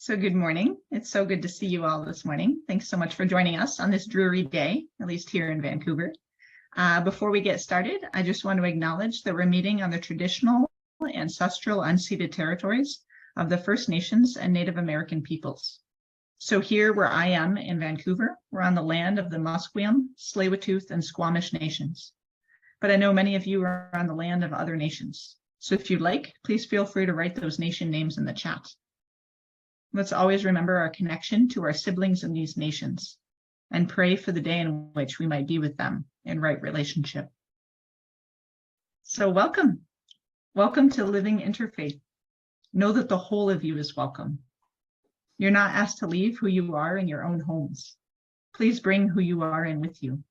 So good morning. It's so good to see you all this morning. Thanks so much for joining us on this dreary day, at least here in Vancouver. Before we get started, I just want to acknowledge that we're meeting on the traditional, ancestral, unceded territories of the First Nations and Native American peoples. So here where I am in Vancouver, we're on the land of the Musqueam, Tsleil-Waututh, and Squamish nations. But I know many of you are on the land of other nations. So if you'd like, please feel free to write those nation names in the chat. Let's always remember our connection to our siblings in these nations and pray for the day in which we might be with them in right relationship. So welcome. Welcome to Living Interfaith. Know that the whole of you is welcome. You're not asked to leave who you are in your own homes. Please bring who you are in with you.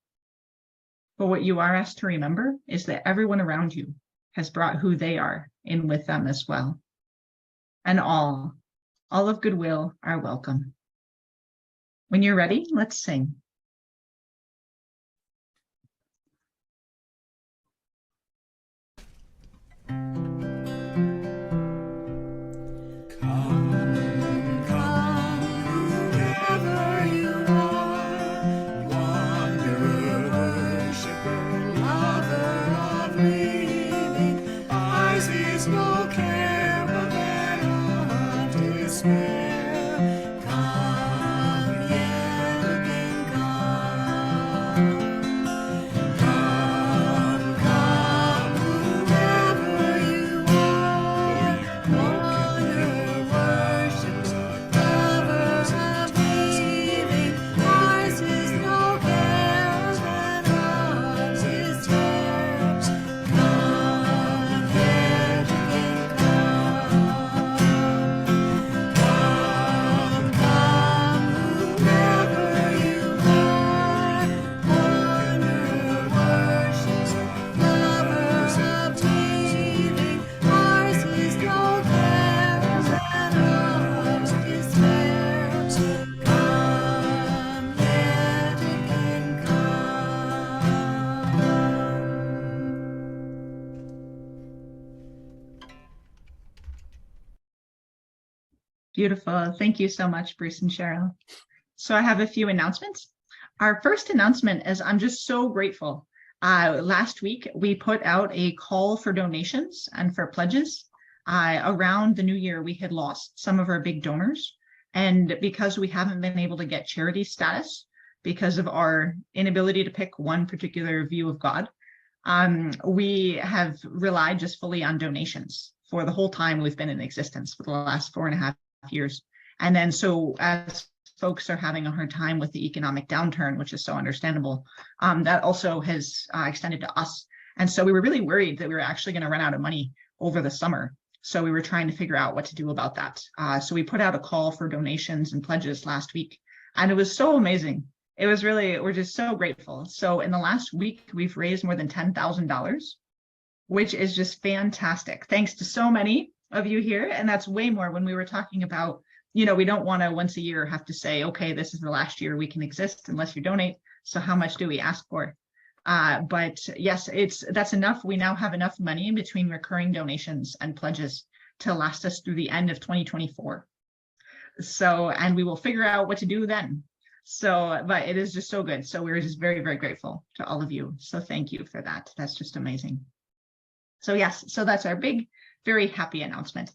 But what you are asked to remember is that everyone around you has brought who they are in with them as well. And all of goodwill are welcome. When you're ready, let's sing. Beautiful. Thank you so much, Bruce and Cheryl. So I have a few announcements. Our first announcement is I'm just so grateful. Last week, we put out a call for donations and for pledges. Around the new year, we had lost some of our big donors. And because we haven't been able to get charity status because of our inability to pick one particular view of God, we have relied just fully on donations for the whole time we've been in existence for the last 4.5 years. And then so as folks are having a hard time with the economic downturn, which is so understandable, that also has extended to us. And so we were really worried that we were actually going to run out of money over the summer. So we were trying to figure out what to do about that. So we put out a call for donations and pledges last week, and it was so amazing. It was really, we're just so grateful. So in the last week, we've raised more than $10,000, which is just fantastic. Thanks to so many of you here. And that's way more when we were talking about, you know, we don't want to once a year have to say, okay, this is the last year we can exist unless you donate. So how much do we ask for? But yes, that's enough. We now have enough money in between recurring donations and pledges to last us through the end of 2024. So, and we will figure out what to do then. So, but it is just so good. So we're just very, very grateful to all of you. So thank you for that. That's just amazing. So yes, so that's our big, very happy announcement.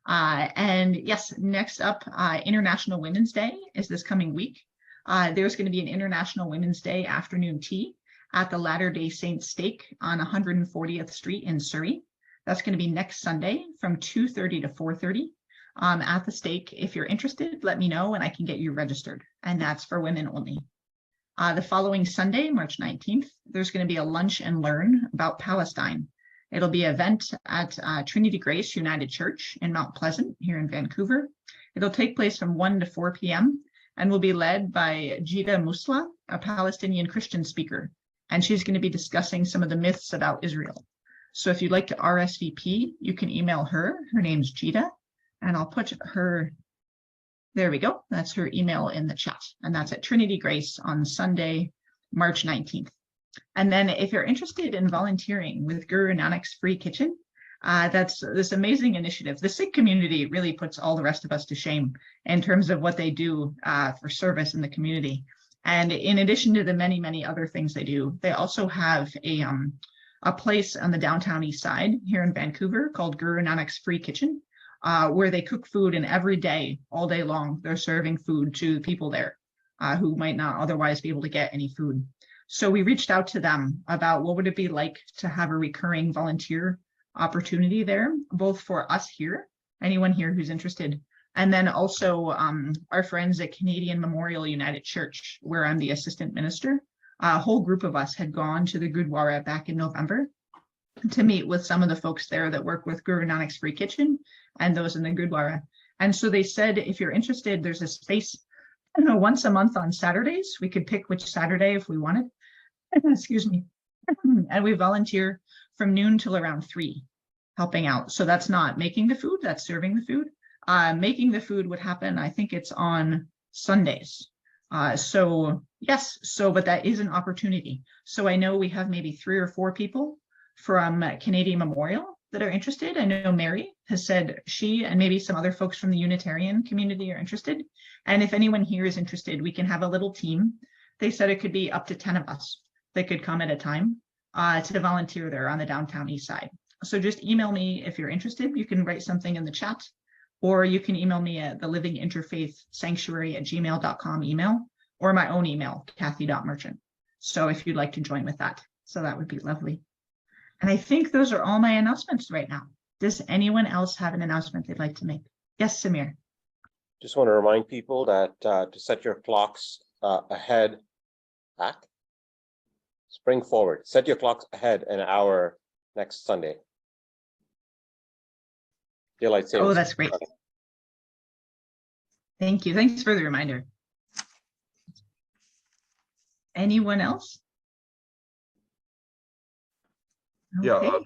And yes, next up, International Women's Day is this coming week. There's going to be an International Women's Day afternoon tea at the Latter-day Saints Steak on 140th Street in Surrey. That's going to be next Sunday from 2:30 to 4:30 at the Steak. If you're interested, let me know and I can get you registered. And that's for women only. The following Sunday, March 19th, there's going to be a lunch and learn about Palestine. It'll be an event at Trinity Grace United Church in Mount Pleasant here in Vancouver. It'll take place from 1 to 4 p.m. and will be led by Jida Musla, a Palestinian Christian speaker. And she's going to be discussing some of the myths about Israel. So if you'd like to RSVP, you can email her. Her name's Jida, and I'll put her, there we go. That's her email in the chat. And that's at Trinity Grace on Sunday, March 19th. And then if you're interested in volunteering with Guru Nanak's Free Kitchen, That's this amazing initiative. The Sikh community really puts all the rest of us to shame in terms of what they do for service in the community. And in addition to the many, many other things they do, they also have a place on the downtown east side here in Vancouver called Guru Nanak's Free Kitchen, where they cook food, and every day, all day long, they're serving food to the people there who might not otherwise be able to get any food. So we reached out to them about what would it be like to have a recurring volunteer opportunity there, both for us here, anyone here who's interested, and then also our friends at Canadian Memorial United Church, where I'm the assistant minister. A whole group of us had gone to the Gurdwara back in November to meet with some of the folks there that work with Guru Nanak's Free Kitchen and those in the Gurdwara. And so they said, if you're interested, there's a space, I don't know, once a month on Saturdays. We could pick which Saturday if we wanted. Excuse me. And we volunteer from noon till around 3, helping out. So that's not making the food, that's serving the food. Making the food would happen, I think it's on Sundays. So yes, but that is an opportunity. So I know we have maybe 3 or 4 people from Canadian Memorial that are interested. I know Mary has said she and maybe some other folks from the Unitarian community are interested. And if anyone here is interested, we can have a little team. They said it could be up to 10 of us that could come at a time to volunteer there on the downtown east side. So just email me if you're interested. You can write something in the chat, or you can email me at the Living Interfaith Sanctuary at gmail.com email, or my own email, Kathy.merchant. So if you'd like to join with that, so that would be lovely. And I think those are all my announcements right now. Does anyone else have an announcement they'd like to make? Yes, Samir. Just want to remind people that to set your clocks back, spring forward. Set your clocks ahead an hour next Sunday. Daylight savings. Oh, that's great. Thank you. Thanks for the reminder. Anyone else? Yeah, Okay.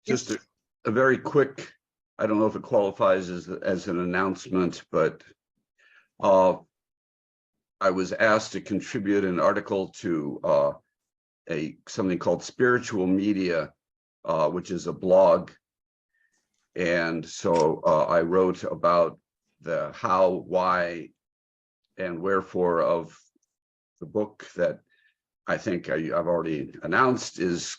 just a very quick, I don't know if it qualifies as an announcement, but I was asked to contribute an article to something called Spiritual Media, which is a blog. And so I wrote about the how, why, and wherefore of the book that I think I've already announced is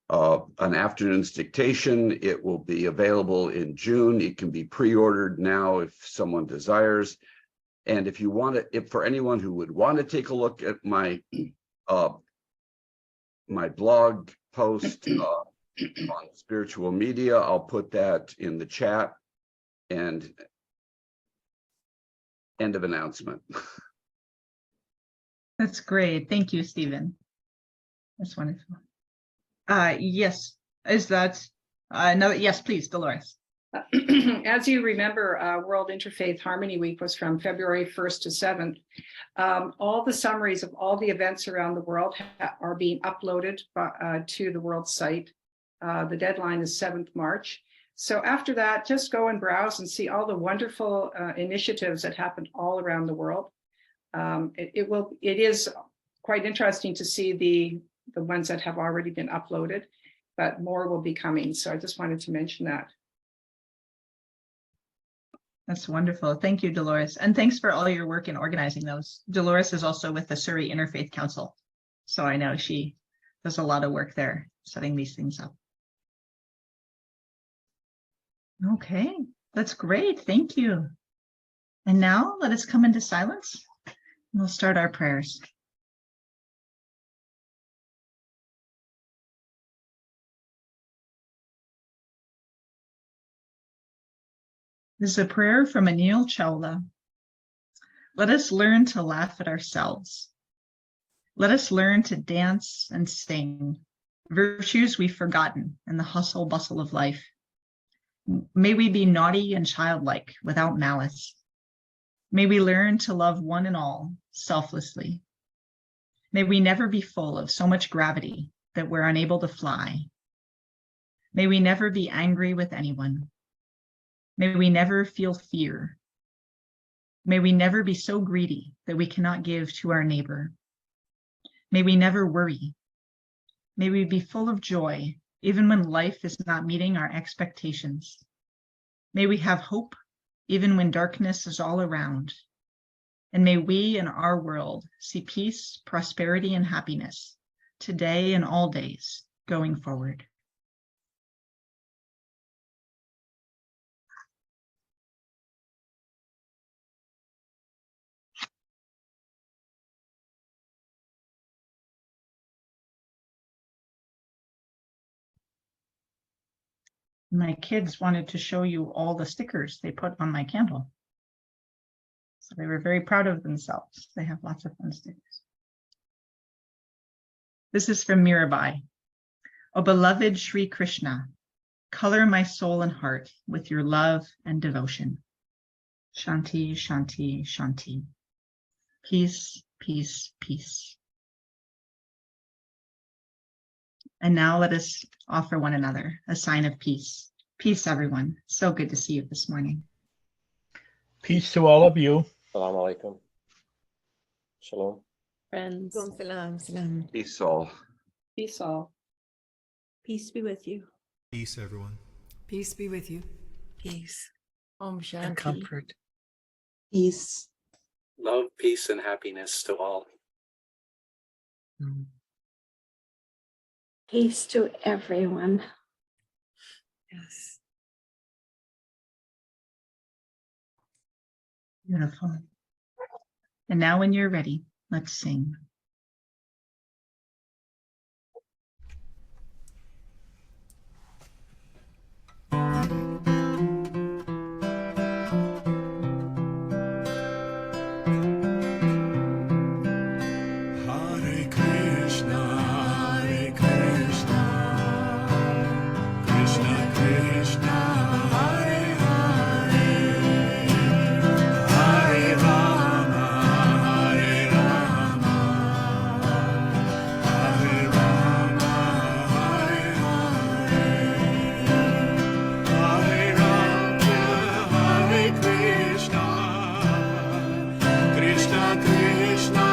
an afternoon's dictation. It will be available in June. It can be pre-ordered now if someone desires. And if you want to, if for anyone who would want to take a look at my my blog post on Spiritual Media, I'll put that in the chat. And end of announcement. That's great. Thank you, Stephen. That's wonderful. Yes, is that no? Yes, please, Dolores. As you remember, World Interfaith Harmony Week was from February 1st to 7th. All the summaries of all the events around the world are being uploaded to the world site. The deadline is 7th March. So after that, just go and browse and see all the wonderful initiatives that happened all around the world. It is quite interesting to see the ones that have already been uploaded, but more will be coming. So I just wanted to mention that. That's wonderful. Thank you, Dolores. And thanks for all your work in organizing those. Dolores is also with the Surrey Interfaith Council. So I know she does a lot of work there, setting these things up. Okay, that's great. Thank you. And now let us come into silence and we'll start our prayers. This is a prayer from Anil Chawla. Let us learn to laugh at ourselves. Let us learn to dance and sing, virtues we've forgotten in the hustle bustle of life. May we be naughty and childlike without malice. May we learn to love one and all selflessly. May we never be full of so much gravity that we're unable to fly. May we never be angry with anyone. May we never feel fear. May we never be so greedy that we cannot give to our neighbor. May we never worry. May we be full of joy even when life is not meeting our expectations. May we have hope, even when darkness is all around. And may we in our world see peace, prosperity, and happiness today and all days going forward. My kids wanted to show you all the stickers they put on my candle. So they were very proud of themselves. They have lots of fun stickers. This is from Mirabai. O beloved Sri Krishna, color my soul and heart with your love and devotion. Shanti, Shanti, Shanti. Peace, peace, peace. And now let us offer one another a sign of peace. Peace, everyone. So good to see you this morning. Peace to all of you. Assalamu alaikum. Shalom. Friends, Salam, salam. Peace all. Peace all. peace be with you. Peace, everyone. Peace be with you. Peace. Om And Shanti. comfort. Peace. Love, peace, and happiness to all. Peace to everyone. Yes. Beautiful. And now when you're ready, let's sing. Hare Krishna, Krishna Krishna, Hare Hare, Hare Rama, Hare Rama, Hare Rama, Hare Hare, Hare Rama, Hare Krishna, Krishna Krishna.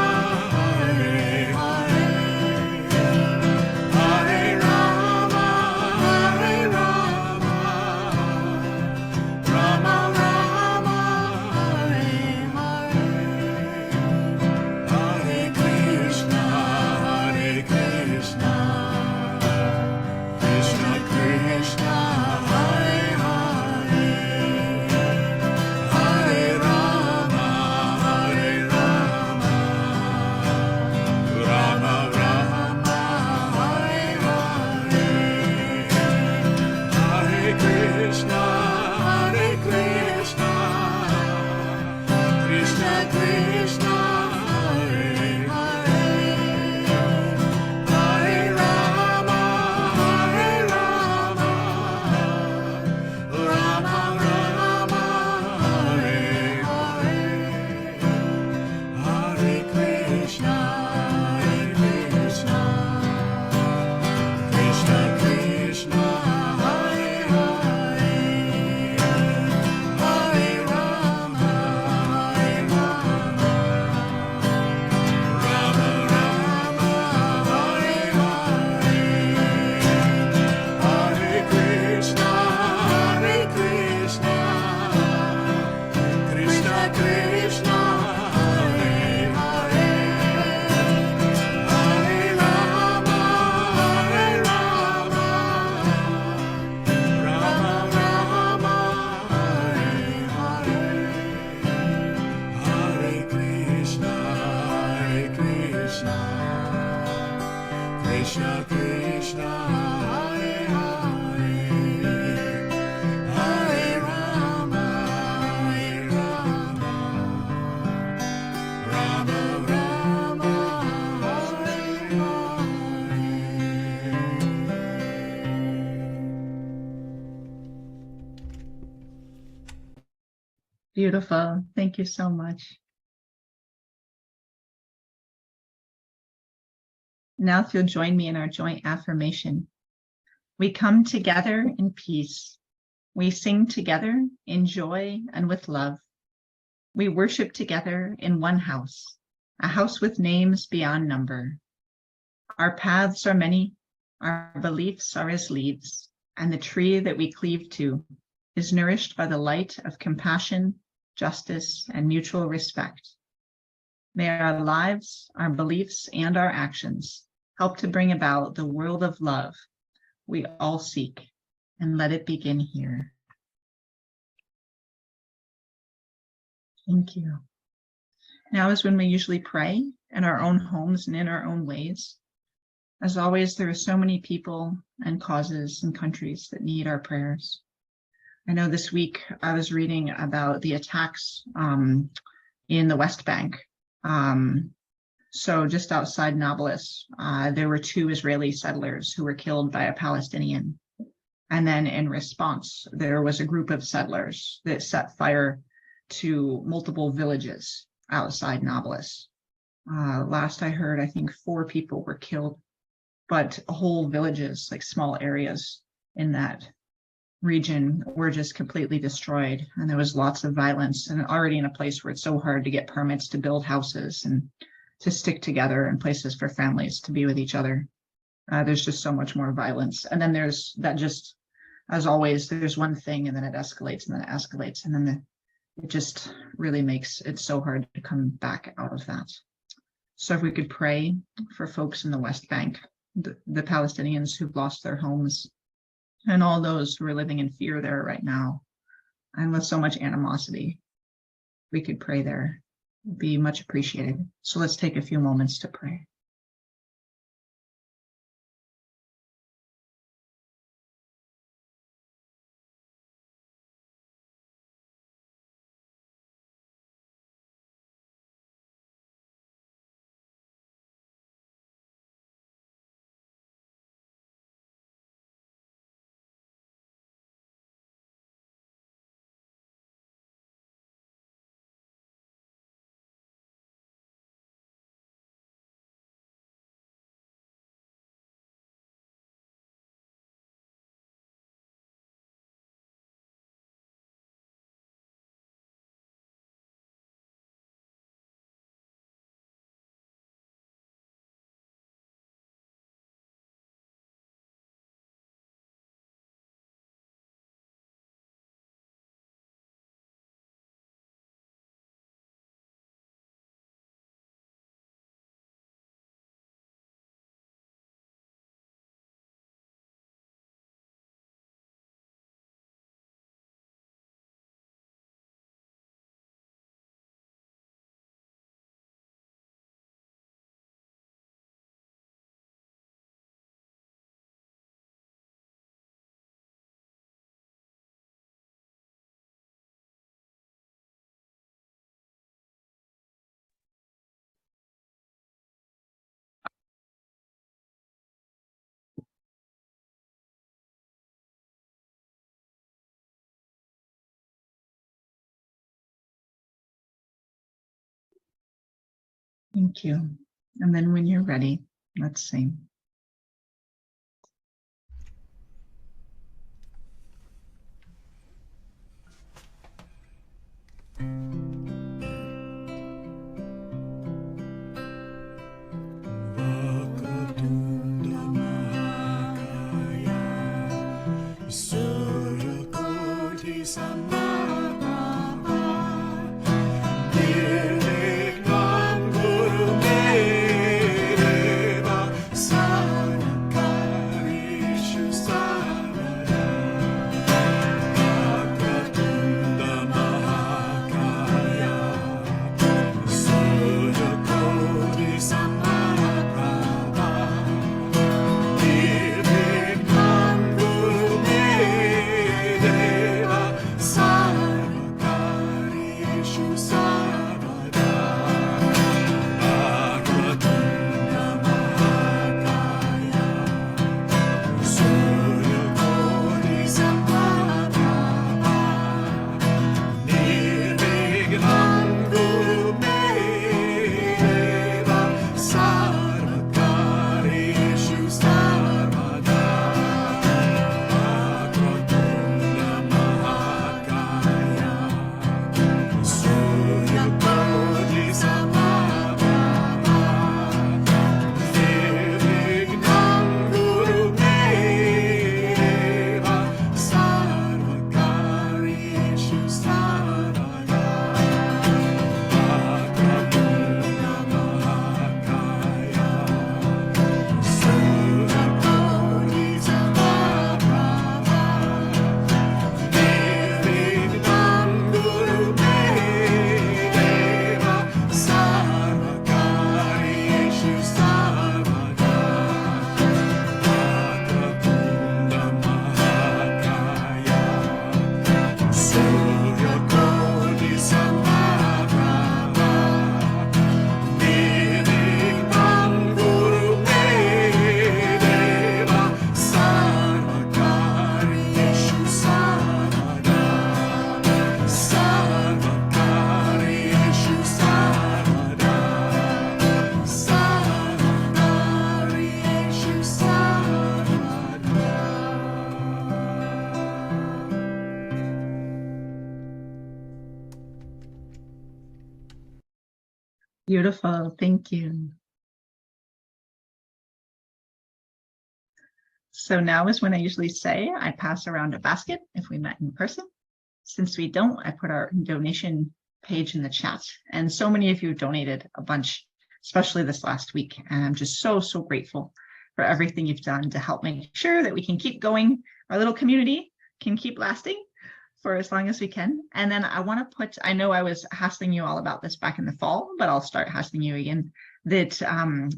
Krishna Krishna, Hare Hare, Hare Rama, Rama Rama, Hare Hare. Beautiful. Thank you so much. Now, if you'll join me in our joint affirmation. We come together in peace. We sing together in joy and with love. We worship together in one house, a house with names beyond number. Our paths are many, Our beliefs are as leaves, and the tree that we cleave to is nourished by the light of compassion, justice, and mutual respect. May our lives, our beliefs, and our actions help to bring about the world of love we all seek, and let it begin here. Thank you. Now is when we usually pray in our own homes and in our own ways. As always, there are so many people and causes and countries that need our prayers. I know this week I was reading about the attacks in the West Bank. So just outside Nablus, there were 2 Israeli settlers who were killed by a Palestinian. And then in response, there was a group of settlers that set fire to multiple villages outside Nablus. Last I heard, I think 4 people were killed, but whole villages, like small areas in that region, were just completely destroyed. And there was lots of violence, and already in a place where it's so hard to get permits to build houses and to stick together, and places for families to be with each other. There's just so much more violence. And then there's that, just as always, there's one thing and then it escalates and then it escalates. And then it just really makes it so hard to come back out of that. So if we could pray for folks in the West Bank, the Palestinians who've lost their homes, and all those who are living in fear there right now, and with so much animosity, we could pray there. It'd be much appreciated. So let's take a few moments to pray. Thank you. And then when you're ready, let's sing. Beautiful. Thank you. So now is when I usually say I pass around a basket if we met in person. Since we don't, I put our donation page in the chat. And so many of you donated a bunch, especially this last week. And I'm just so, so grateful for everything you've done to help make sure that we can keep going. Our little community can keep lasting for as long as we can. And then I want to put, I know I was hassling you all about this back in the fall, but I'll start hassling you again, that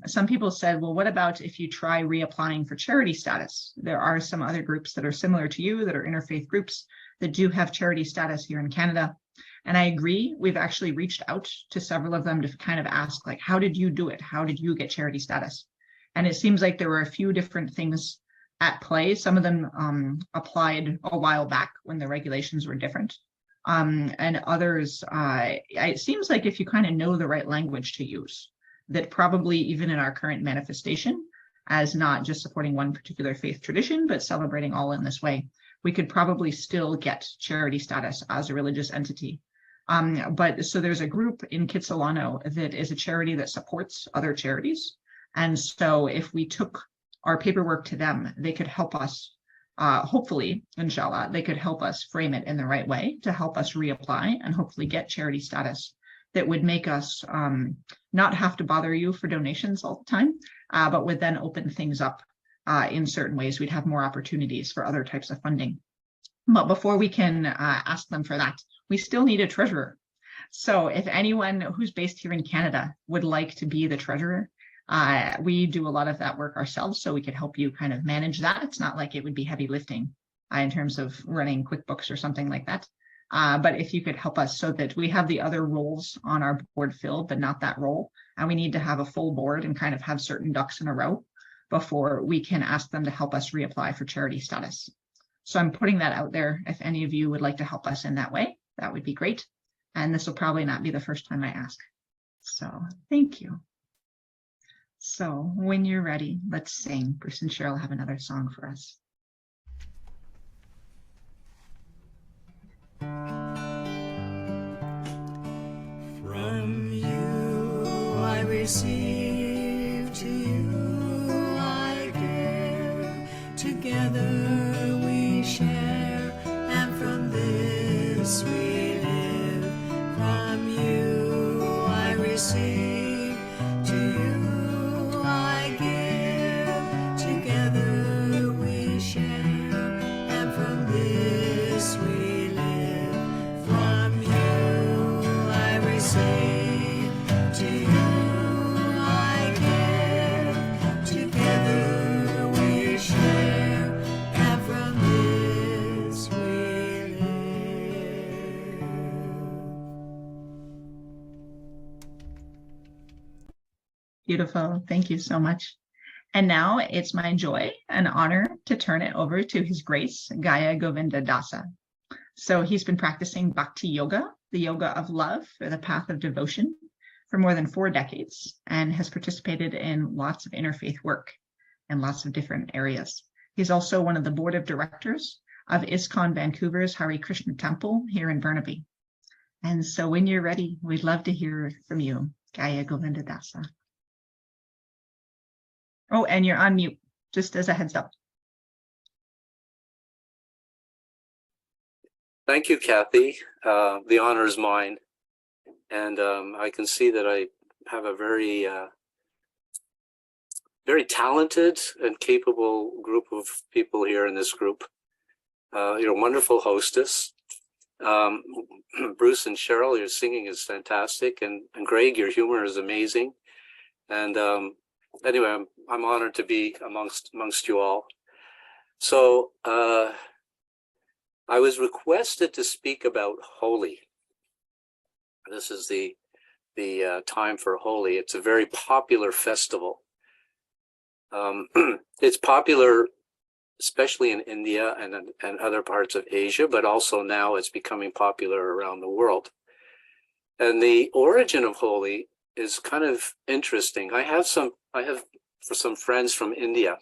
some people said, well, what about if you try reapplying for charity status? There are some other groups that are similar to you that are interfaith groups that do have charity status here in Canada. And I agree, we've actually reached out to several of them to kind of ask, like, how did you do it? How did you get charity status? And it seems like there were a few different things at play. Some of them applied a while back when the regulations were different. And others, it seems like if you kind of know the right language to use, that probably even in our current manifestation, as not just supporting one particular faith tradition, but celebrating all in this way, we could probably still get charity status as a religious entity. But so there's a group in Kitsilano that is a charity that supports other charities. And so if we took our paperwork to them, they could help us, hopefully, inshallah, they could help us frame it in the right way to help us reapply and hopefully get charity status that would make us not have to bother you for donations all the time, but would then open things up in certain ways. We'd have more opportunities for other types of funding. But before we can ask them for that, we still need a treasurer. So if anyone who's based here in Canada would like to be the treasurer, we do a lot of that work ourselves, so we could help you kind of manage that. It's not like it would be heavy lifting in terms of running QuickBooks or something like that. But if you could help us so that we have the other roles on our board filled, but not that role, and we need to have a full board and kind of have certain ducks in a row before we can ask them to help us reapply for charity status. So I'm putting that out there. If any of you would like to help us in that way, that would be great. And this will probably not be the first time I ask. So thank you. So when you're ready, let's sing. Bruce and Cheryl have another song for us. From you I receive, to you I give. Together we share, and from this we live. From you I receive, to you I give. Together we share, and from this we live. From you I receive, to you I give. Together we share, and from this we live. Beautiful. Thank you so much. And now it's my joy and honor to turn it over to His Grace Jaya Govinda Dasa. So he's been practicing Bhakti Yoga, the yoga of love or the path of devotion, for more than 4 decades and has participated in lots of interfaith work in lots of different areas. He's also one of the board of directors of ISKCON Vancouver's Hare Krishna temple here in Burnaby. And so when you're ready, we'd love to hear from you, Jaya Govinda Dasa. Oh, and you're on mute, just as a heads up. Thank you, Kathy. The honor is mine. And I can see that I have a very, very talented and capable group of people here in this group. You're a wonderful hostess. Bruce and Cheryl, your singing is fantastic. And Greg, your humor is amazing. And anyway, I'm honored to be amongst you all. So I was requested to speak about Holi. This is the time for Holi. It's a very popular festival. It's popular, especially in India and other parts of Asia, but also now it's becoming popular around the world. And the origin of Holi is kind of interesting. I have for some friends from India,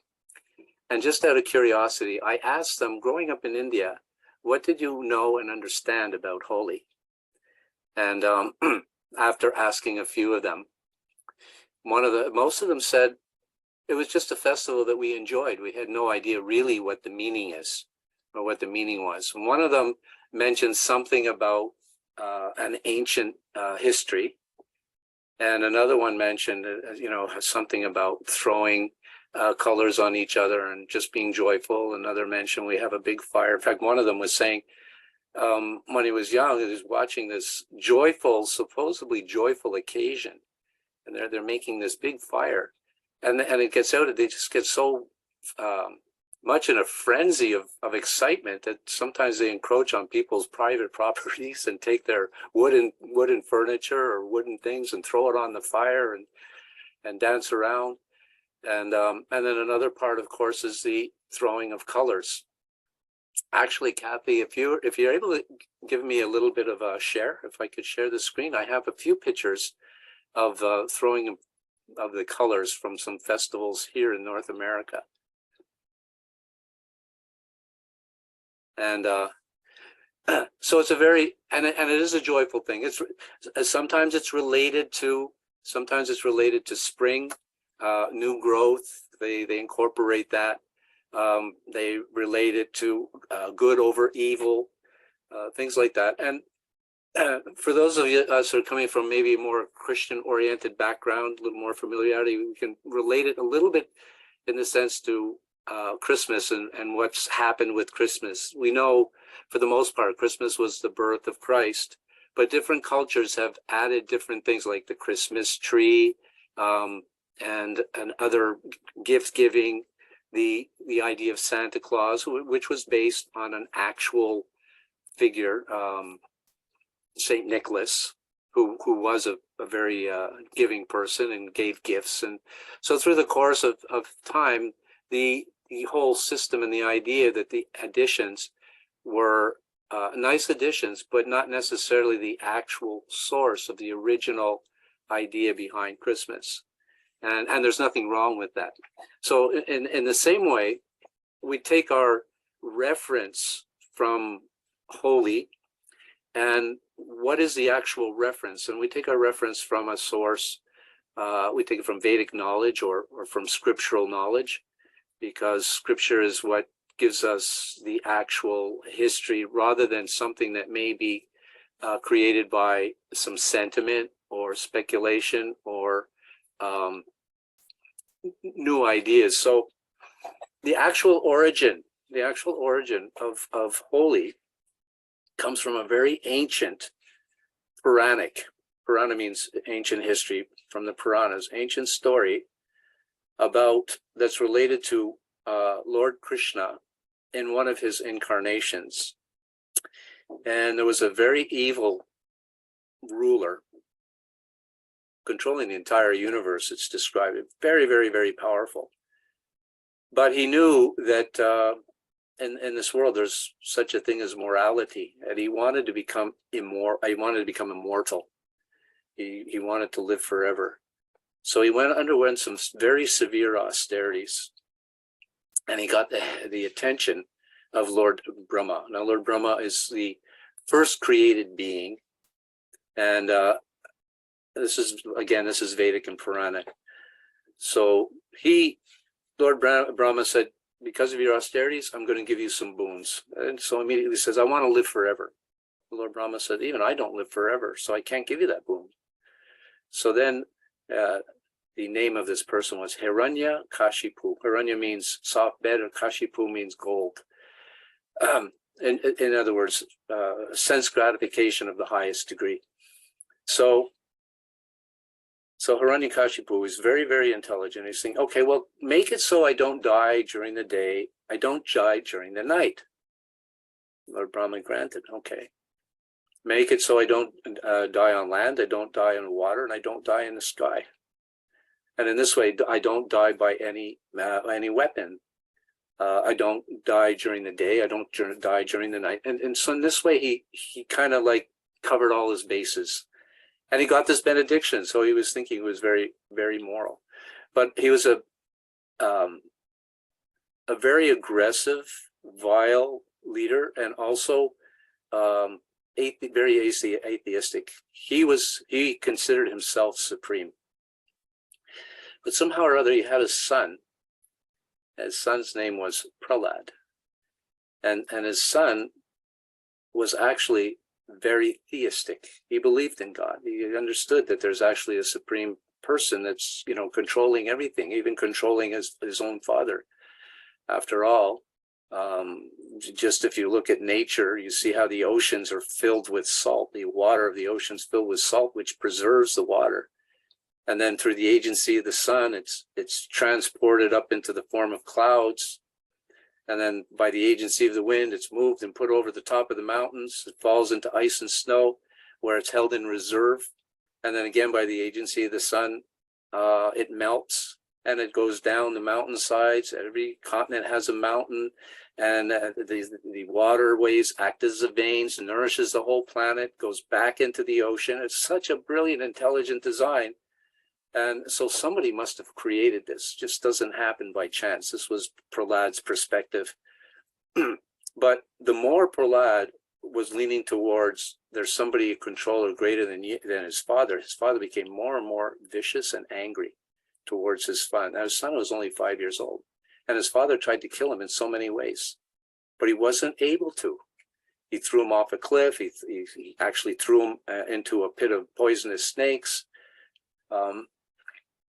and just out of curiosity, I asked them, growing up in India, what did you know and understand about Holi? And after asking a few of them, most of them said it was just a festival that we enjoyed. We had no idea really what the meaning is or what the meaning was. And one of them mentioned something about an ancient history. And another one mentioned, something about throwing colors on each other and just being joyful. Another mentioned we have a big fire. In fact, one of them was saying when he was young, he was watching this supposedly joyful occasion. And they're making this big fire. And it gets out, they just get so much in a frenzy of excitement that sometimes they encroach on people's private properties and take their wooden furniture or wooden things and throw it on the fire and dance around. And then another part, of course, is the throwing of colors. Actually, Kathy, if you're able to give me a little bit of a share, if I could share the screen, I have a few pictures of throwing of the colors from some festivals here in North America. And so it's a very, and it is a joyful thing. Sometimes it's related to spring, new growth. They incorporate that. They relate it to good over evil, things like that. And for those of us who are coming from maybe a more Christian-oriented background, a little more familiarity, we can relate it a little bit in the sense to Christmas and what's happened with Christmas. We know, for the most part, Christmas was the birth of Christ, but different cultures have added different things like the Christmas tree and other gift giving, the idea of Santa Claus, which was based on an actual figure, Saint Nicholas, who was a very giving person and gave gifts. And so through the course of time, the whole system and the idea that the additions were nice additions, but not necessarily the actual source of the original idea behind Christmas. And there's nothing wrong with that. So in the same way, we take our reference from Holi, and what is the actual reference? And we take our reference from a source, we take it from Vedic knowledge or from scriptural knowledge, because scripture is what gives us the actual history rather than something that may be created by some sentiment or speculation or new ideas. So the actual origin of Holi comes from a very ancient Puranic. Purana means ancient history, from the Puranas, ancient story that's related to Lord Krishna in one of his incarnations. And there was a very evil ruler controlling the entire universe. It's described very, very, very powerful. But he knew that in this world there's such a thing as morality, and he wanted to become immortal. He wanted to live forever. So he underwent some very severe austerities, and he got the attention of Lord Brahma. Now, Lord Brahma is the first created being, and this is Vedic and Puranic. So Lord Brahma said, because of your austerities, I'm going to give you some boons. And so immediately says, I want to live forever. Lord Brahma said, even I don't live forever, so I can't give you that boon. So then the name of this person was Hiranya Kashipu. Hiranya means soft bed, or Kashipu means gold. In other words, sense gratification of the highest degree. So Hiranyakashipu is very, very intelligent. He's saying, okay, well, make it so I don't die during the day. I don't die during the night. Lord Brahma granted, okay. Make it so I don't die on land, I don't die in water, and I don't die in the sky. And in this way, I don't die by any weapon. I don't die during the day. I don't die during the night. And so in this way, he kind of like covered all his bases. And he got this benediction. So he was thinking he was very, very moral. But he was a very aggressive, vile leader, and also very atheistic. He considered himself supreme. But somehow or other, he had a son. His son's name was Prahlad. And his son was actually very theistic. He believed in God. He understood that there's actually a supreme person that's, you know, controlling everything, even controlling his own father. After all, just if you look at nature, you see how the oceans are filled with salt. The water of the oceans filled with salt, which preserves the water. And then through the agency of the sun, it's transported up into the form of clouds. And then by the agency of the wind, it's moved and put over the top of the mountains. It falls into ice and snow, where it's held in reserve. And then again, by the agency of the sun, it melts and it goes down the mountainsides. Every continent has a mountain, and the waterways act as the veins, nourishes the whole planet, goes back into the ocean. It's such a brilliant, intelligent design. And so somebody must have created this. It just doesn't happen by chance. This was Prahlad's perspective. But the more Prahlad was leaning towards there's somebody, a controller greater than his father became more and more vicious and angry towards his son. Now, his son was only 5 years old, and his father tried to kill him in so many ways, but he wasn't able to. He threw him off a cliff. He actually threw him into a pit of poisonous snakes.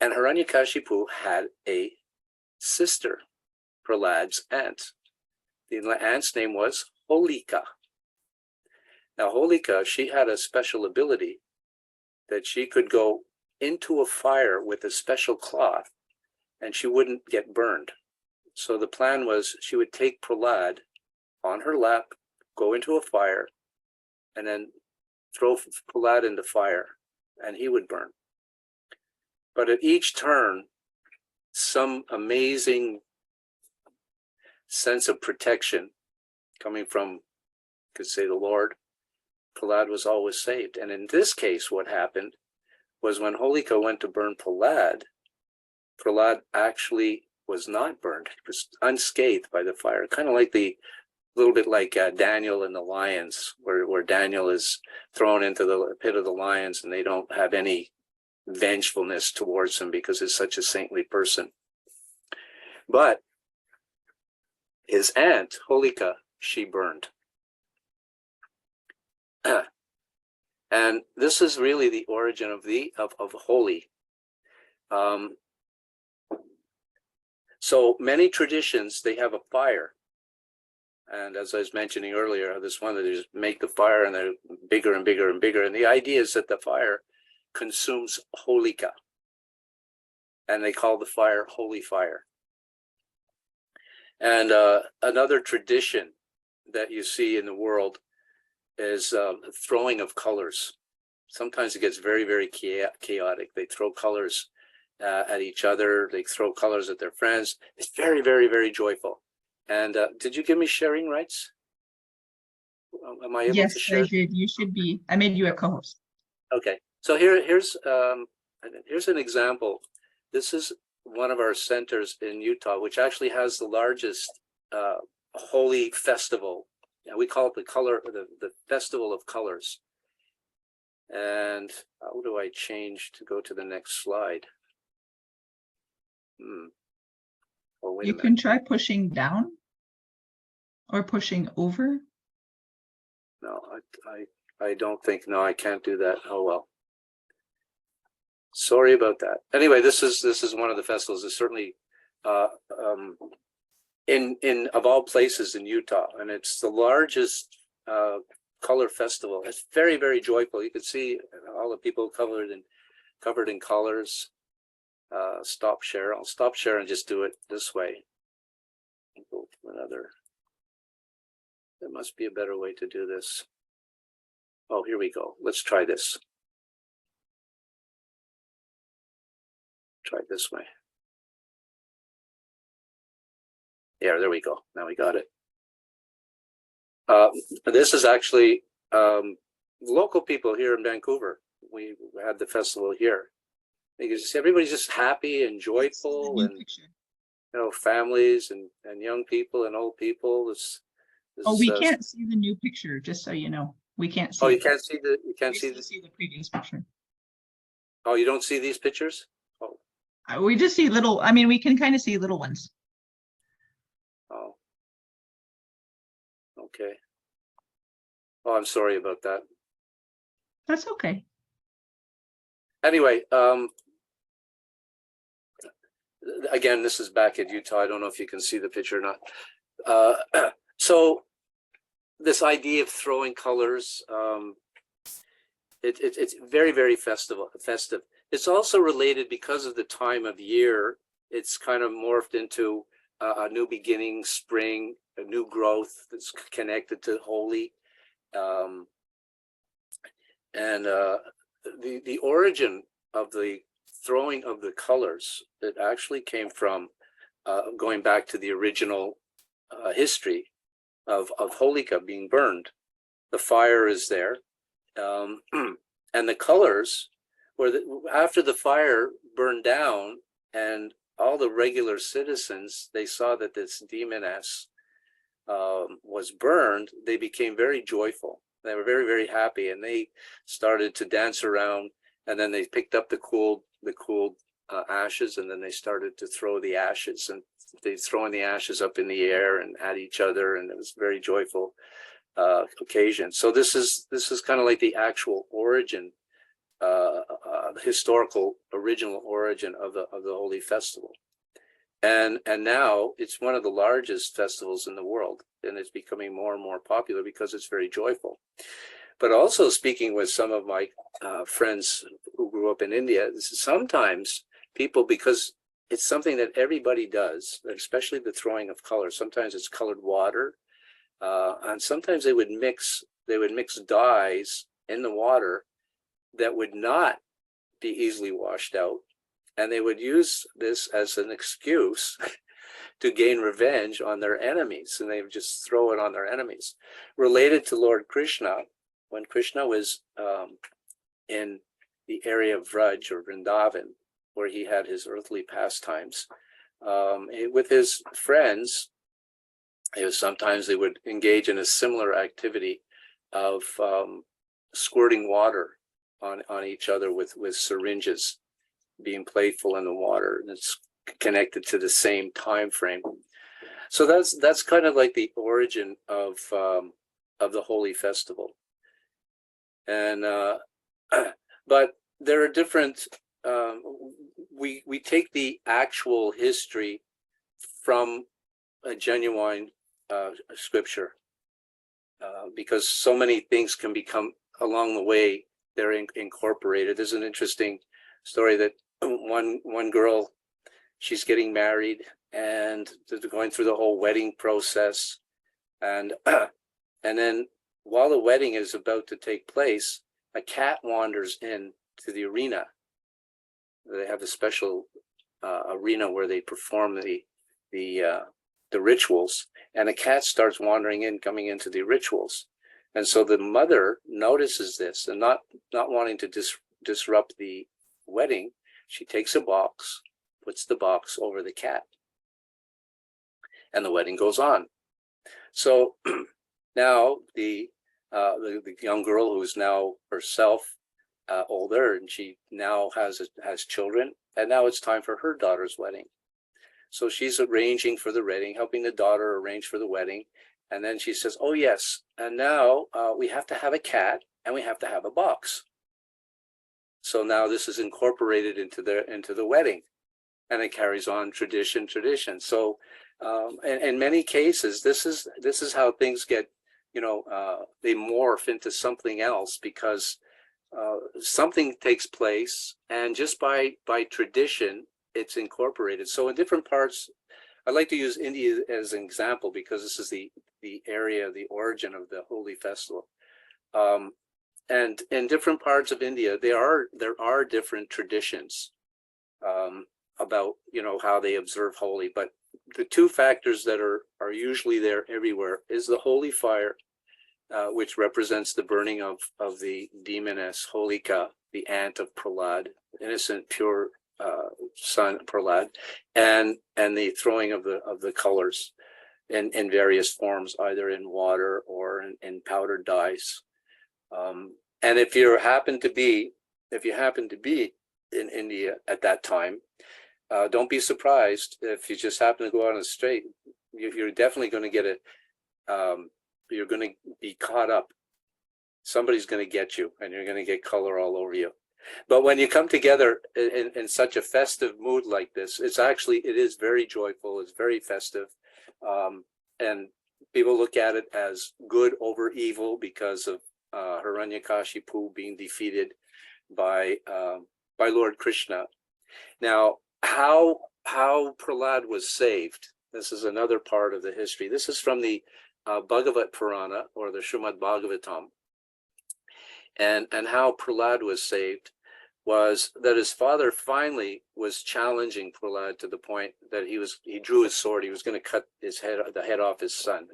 And Hiranyakashipu had a sister, Prahlad's aunt. The aunt's name was Holika. Now, Holika, she had a special ability that she could go into a fire with a special cloth and she wouldn't get burned. So the plan was she would take Prahlad on her lap, go into a fire, and then throw Prahlad into fire, and he would burn. But at each turn, some amazing sense of protection coming from, could say, the Lord, Prahlad was always saved. And in this case, what happened was when Holika went to burn Prahlad, Prahlad actually was not burned. He was unscathed by the fire, kind of like a little bit like Daniel and the lions, where Daniel is thrown into the pit of the lions and they don't have any vengefulness towards him because he's such a saintly person. But his aunt, Holika, she burned. And this is really the origin of Holi. So many traditions, they have a fire. And as I was mentioning earlier, this one that they just make the fire and they're bigger and bigger and bigger. And the idea is that the fire consumes Holika. And they call the fire holy fire. And another tradition that you see in the world is throwing of colors. Sometimes it gets very, very chaotic. They throw colors at each other. They throw colors at their friends. It's very, very, very joyful. And did you give me sharing rights? Am I able to share? Yes, I did. You should be. I made you a co-host. Okay. So here's an example. This is one of our centers in Utah, which actually has the largest holy festival. And we call it the Festival of Colors. And how do I change to go to the next slide? Oh, wait a You minute. can try pushing down or pushing over. No, I don't think, no, I can't do that. Oh, well. Sorry about that. Anyway, this is one of the festivals. It's certainly in of all places in Utah, and it's the largest color festival. It's very, very joyful. You can see all the people covered in colors. Stop share. I'll stop share and just do it this way. Go to another. There must be a better way to do this. Oh, here we go. Let's try this. Try it this way. Yeah, there we go. Now we got it. This is actually local people here in Vancouver. We had the festival here. You can see everybody's just happy and joyful, and families and young people and old people. This we can't see the new picture, just so you know. We can't see. Oh, you can't see the see the previous picture. Oh, you don't see these pictures? Oh. We just see little, I mean, we can kind of see little ones. Oh. Okay. Oh, I'm sorry about that. That's okay. Anyway, again, this is back at Utah. I don't know if you can see the picture or not. So this idea of throwing colors, it's very, very festive. It's also related because of the time of year. It's kind of morphed into a new beginning, spring, a new growth that's connected to Holi. And the origin of the throwing of the colors, it actually came from going back to the original history of Holika being burned. The fire is there, and the colors were after the fire burned down, and all the regular citizens, they saw that this demoness was burned. They became very joyful. They were very, very happy, and they started to dance around. And then they picked up the cooled ashes, and then they started to throw the ashes, and they throwing the ashes up in the air and at each other, and it was a very joyful occasion. So this is kind of like the actual origin, the historical original origin of the Holi festival, and now it's one of the largest festivals in the world, and it's becoming more and more popular because it's very joyful. But also, speaking with some of my friends who grew up in India, sometimes people, because it's something that everybody does, especially the throwing of colors. Sometimes it's colored water, and sometimes they would mix dyes in the water that would not be easily washed out, and they would use this as an excuse to gain revenge on their enemies, and they would just throw it on their enemies. Related to Lord Krishna, when Krishna was in the area of Vraj or Vrindavan, where he had his earthly pastimes, with his friends, sometimes they would engage in a similar activity of squirting water on each other with syringes, being playful in the water, and it's connected to the same time frame. So that's kind of like the origin of the Holi festival. And but there are different. We take the actual history from a genuine scripture, because so many things can become along the way. They're incorporated. There's an interesting story that one girl, she's getting married, and they're going through the whole wedding process, and then while the wedding is about to take place, a cat wanders in to the arena. They have a special arena where they perform the rituals, and a cat starts wandering in, coming into the rituals. And so the mother notices this, and not wanting to disrupt the wedding, she takes a box, puts the box over the cat, and the wedding goes on. So now the young girl, who is now herself older, and she now has children, and now it's time for her daughter's wedding. So she's arranging for the wedding, helping the daughter arrange for the wedding, and then she says, "Oh yes, and now we have to have a cat, and we have to have a box." So now this is incorporated into the wedding, and it carries on tradition. So in many cases, this is how things get, they morph into something else, because something takes place, and just by tradition, it's incorporated. So in different parts, I'd like to use India as an example, because this is the area, the origin of the Holi festival. And in different parts of India, there are different traditions about how they observe Holi. But the two factors that are usually there everywhere is the holy fire, which represents the burning of the demoness Holika, the aunt of Prahlad, innocent, pure son Prahlad, and the throwing of the colors in various forms, either in water or in powdered dyes. And if you happen to be in India at that time, don't be surprised if you just happen to go out on the street. You're definitely going to get it. You're going to be caught up. Somebody's going to get you, and you're going to get color all over you. But when you come together in such a festive mood like this, it is very joyful. It's very festive, and people look at it as good over evil because of Hiranyakashipu being defeated by Lord Krishna. Now, how Prahlad was saved. This is another part of the history. This is from the Bhagavat Purana, or the Srimad Bhagavatam. And how Prahlad was saved was that his father finally was challenging Prahlad to the point that he drew his sword. He was going to cut the head off his son,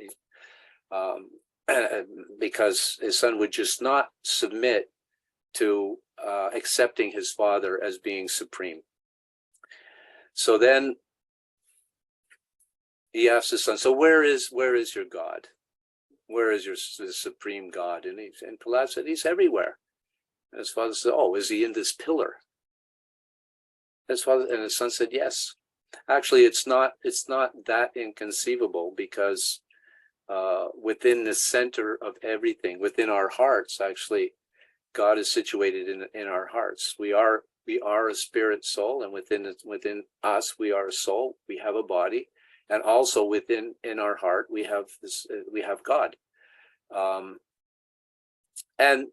because his son would just not submit to accepting his father as being supreme. So then he asked his son, "So where is your God? Where is the supreme God?" And Prahlad said, "He's everywhere." And his father said, "Oh, is he in this pillar?" His son said, "Yes." Actually, it's not that inconceivable, because within the center of everything, within our hearts, actually, God is situated in our hearts. We are a spirit soul, and within us, we are a soul. We have a body. And also within our heart, we have God. And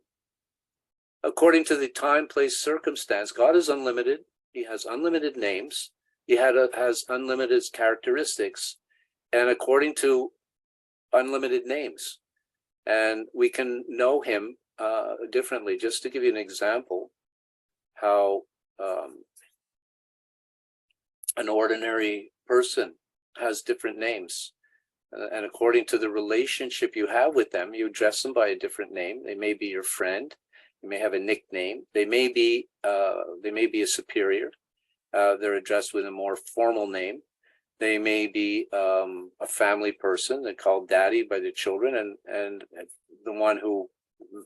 according to the time, place, circumstance, God is unlimited. He has unlimited names. He has unlimited characteristics, and according to unlimited names. And we can know him differently. Just to give you an example, how an ordinary person has different names, and according to the relationship you have with them, you address them by a different name. They may be your friend. You may have a nickname. They may be a superior. They're addressed with a more formal name. They may be a family person. They're called daddy by the children, and the one who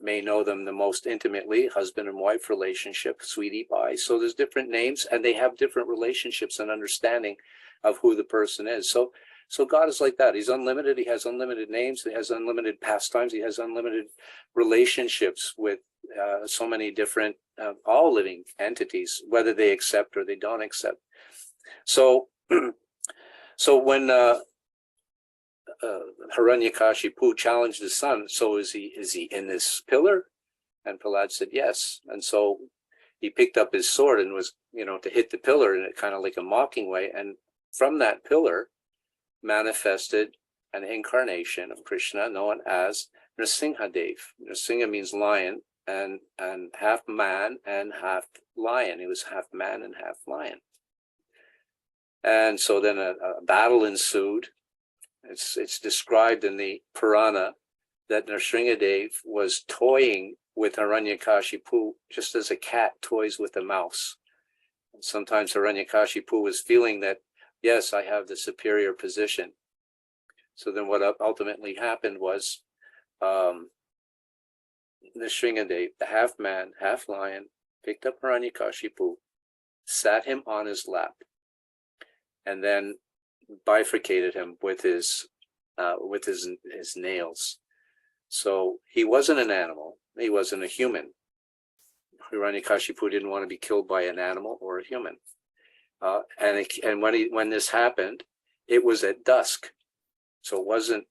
may know them the most intimately, husband and wife relationship, sweetie pie. So there's different names, and they have different relationships and understanding of who the person is. So God is like that. He's unlimited. He has unlimited names. He has unlimited pastimes. He has unlimited relationships with so many different, all living entities, whether they accept or they don't accept. So when Hiranyakashipu challenged his son, "So is he in this pillar?" And Prahlad said, "Yes." And so he picked up his sword and was, to hit the pillar in a kind of like a mocking way. And from that pillar manifested an incarnation of Krishna known as Nrsimhadev. Nrsimha means lion, and half man and half lion. He was half man and half lion. And so then a battle ensued. It's described in the Purana that Nrsimhadev was toying with Hiranyakashipu just as a cat toys with a mouse. And sometimes Hiranyakashipu was feeling that, yes, I have the superior position. So then what ultimately happened was Nrsimhadev, the half man, half lion, picked up Hiranyakashipu, sat him on his lap, and then bifurcated him with his nails. So he wasn't an animal. He wasn't a human. Hiranyakashipu didn't want to be killed by an animal or a human. And when this happened, it was at dusk. So it wasn't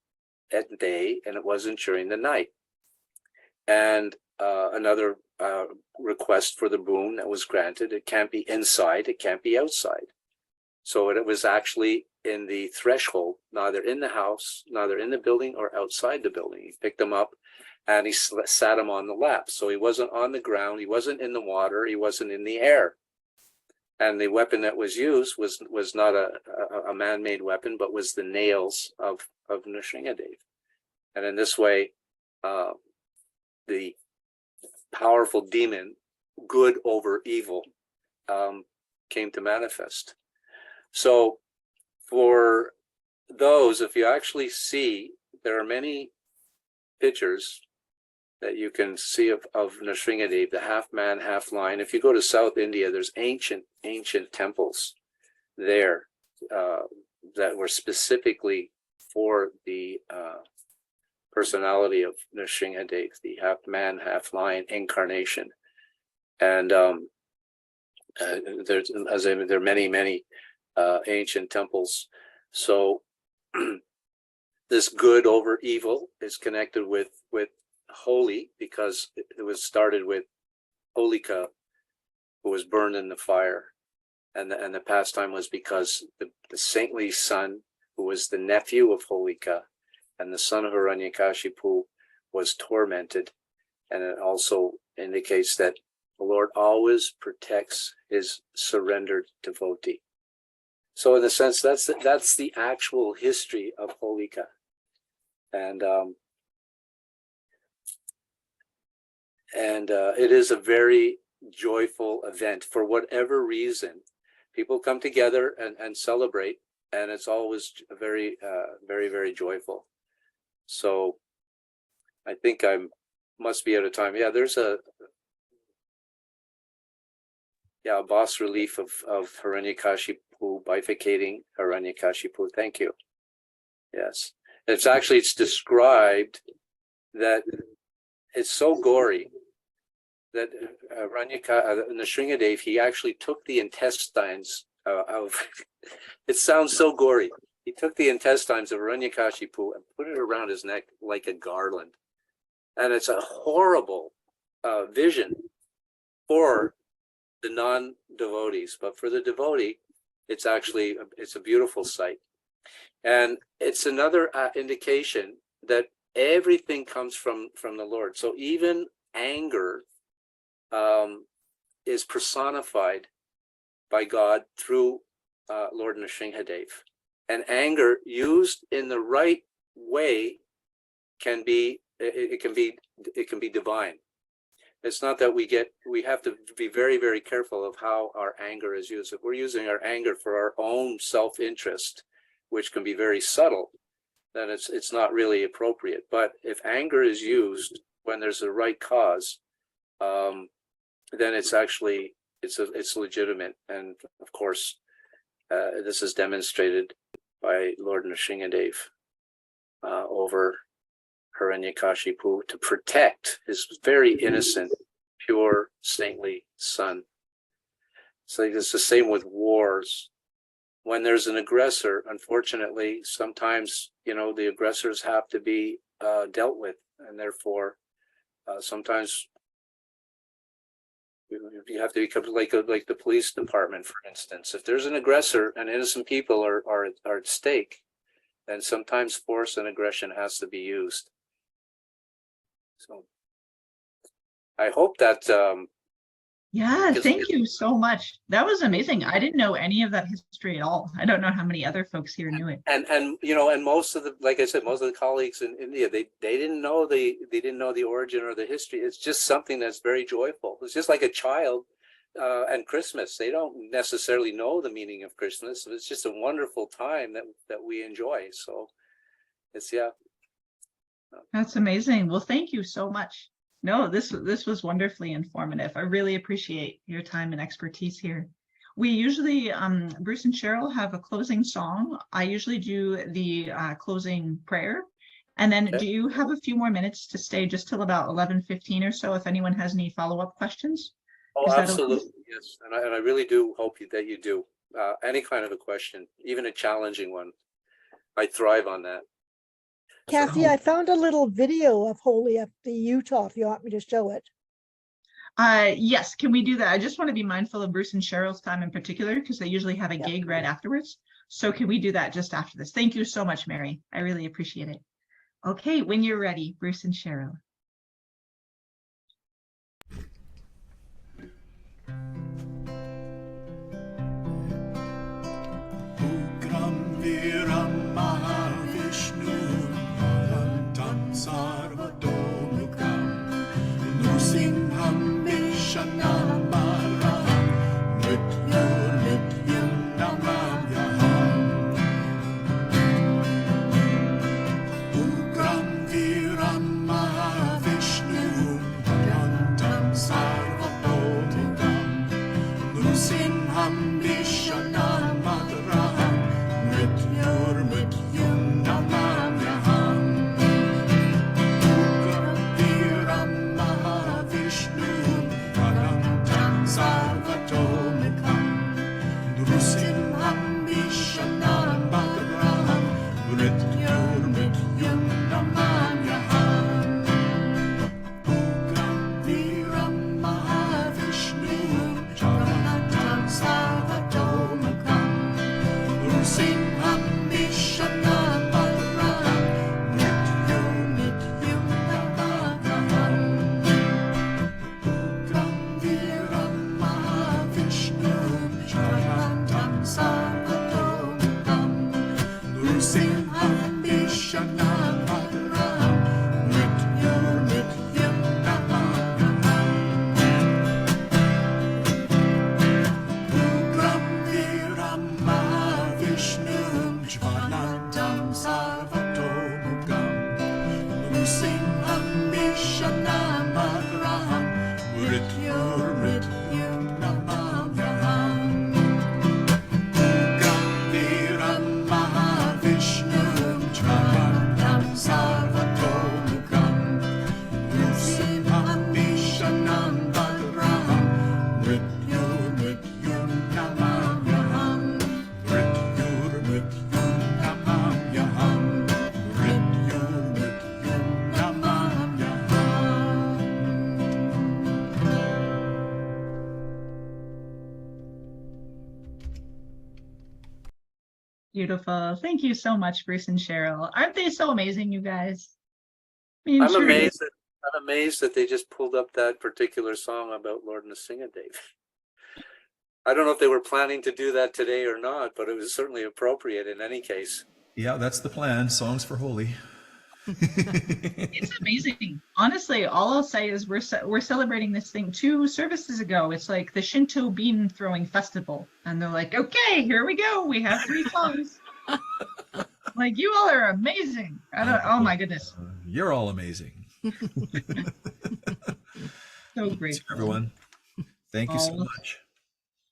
at day, and it wasn't during the night. And another request for the boon that was granted: it can't be inside, it can't be outside. So it was actually in the threshold, neither in the house, neither in the building or outside the building. He picked him up and he sat him on the lap. So he wasn't on the ground, he wasn't in the water, he wasn't in the air. And the weapon that was used was not a man-made weapon, but was the nails of Nrsimhadev. And in this way, the powerful demon, good over evil, came to manifest. So for those, if you actually see, there are many pictures that you can see of Nrsimhadev, the half man, half lion. If you go to South India, there's ancient temples there that were specifically for the personality of Nrsimhadev, the half man, half lion incarnation. And there are many ancient temples. So this good over evil is connected with Holi, because it was started with Holika, who was burned in the fire. And the pastime was because the saintly son, who was the nephew of Holika and the son of Hiranyakashipu, was tormented. And it also indicates that the Lord always protects his surrendered devotee. So in a sense, that's the actual history of Holika. And it is a very joyful event. For whatever reason, people come together and celebrate, and it's always very, very joyful. So I think I must be out of time. Yeah, there's a bas relief of Hiranyakashipu bifurcating Hiranyakashipu. Thank you. Yes, it's described that it's so gory that Nrsimhadev, he actually took the intestines of it sounds so gory. He took the intestines of Hiranyakashipu and put it around his neck like a garland. And it's a horrible vision for the non-devotees, but for the devotee, it's a beautiful sight. And it's another indication that everything comes from the Lord. So even anger is personified by God through Lord Nrsimhadev. And anger used in the right way can be divine. It's not that we have to be very, very careful of how our anger is used. If we're using our anger for our own self-interest, which can be very subtle, then it's not really appropriate. But if anger is used when there's a right cause, then it's legitimate. And of course, this is demonstrated by Lord Nrsimhadev over Hiranyakashipu to protect his very innocent, pure, saintly son. So it's the same with wars. When there's an aggressor, unfortunately, sometimes, the aggressors have to be dealt with. And therefore, sometimes you have to become like the police department, for instance. If there's an aggressor and innocent people are at stake, then sometimes force and aggression has to be used. So I hope that thank you so much. That was amazing. I didn't know any of that history at all. I don't know how many other folks here knew it. And most of the, like I said, most of the colleagues in India, they didn't know the origin or the history. It's just something that's very joyful. It's just like a child and Christmas. They don't necessarily know the meaning of Christmas. It's just a wonderful time that we enjoy. So it's That's amazing. Well, thank you so much. No, this was wonderfully informative. I really appreciate your time and expertise here. We usually, Bruce and Cheryl have a closing song. I usually do the closing prayer. And then do you have a few more minutes to stay just till about 11:15 or so if anyone has any follow-up questions? Oh, absolutely. Okay? Yes. And I really do hope that you do. Any kind of a question, even a challenging one. I thrive on that. Kathy, I found a little video of Holi up the Utah, if you want me to show it. Yes, can we do that? I just want to be mindful of Bruce and Cheryl's time in particular, because they usually have a gig right afterwards. So can we do that just after this? Thank you so much, Mary. I really appreciate it. Okay, when you're ready, Bruce and Cheryl. Sarvatomukam Nrsimham Vishanam Baraham Nityam Namavyaham Ugram Viram Mahavishnum Yantam Sarvatomukam Nrsimham Vishanam Mataraham Mrityur Namamyaham Ugraviram Mahavishnum Anantam Sarvatomikam Nrusimham Vishanam Mataraham Mrityur Namamyaham Ugraviram Mahavishnum Anantam Sarvatomikam Nrusimham Vishanam Mataraham Mrityur Namamyaham Ugraviram Mahavishnum Anantam Sarvatomikam Nrusimham Vishanam Mataraham Mrityur Ugraviram Mahavishnum Jvanantam Sarvatomukam Nrusimham Vishanam Mataraham Mrityur Namamyaham Ugraviram Mahavishnum Jvanantam Sarvatomukam Nrusimham Vishanam Mataraham Mrityur Namamyaham Mrityur Namamyaham Mrityur Beautiful. Thank you so much, Bruce and Cheryl. Aren't they so amazing, you guys? I mean, I'm truly. amazed that they just pulled up that particular song about Lord Nrsingadev. I don't know if they were planning to do that today or not, but it was certainly appropriate in any case. Yeah, that's the plan. Songs for Holi. It's amazing. Honestly, all I'll say is we're celebrating this thing 2 services ago. It's like the Shinto bean throwing festival. And they're like, okay, here we go. We have 3 songs. Like, you all are amazing. Oh my goodness. You're all amazing. So great. Everyone, thank you so Oh. much.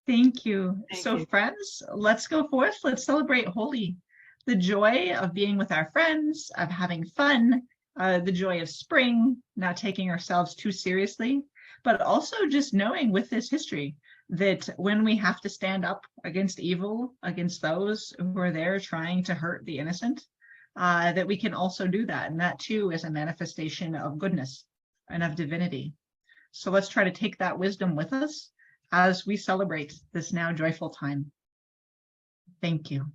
Thank you. Thank So you. friends, let's go forth. Let's celebrate Holi. The joy of being with our friends, of having fun, the joy of spring, not taking ourselves too seriously, but also just knowing with this history that when we have to stand up against evil, against those who are there trying to hurt the innocent, that we can also do that. And that too is a manifestation of goodness and of divinity. So let's try to take that wisdom with us as we celebrate this now joyful time. Thank you.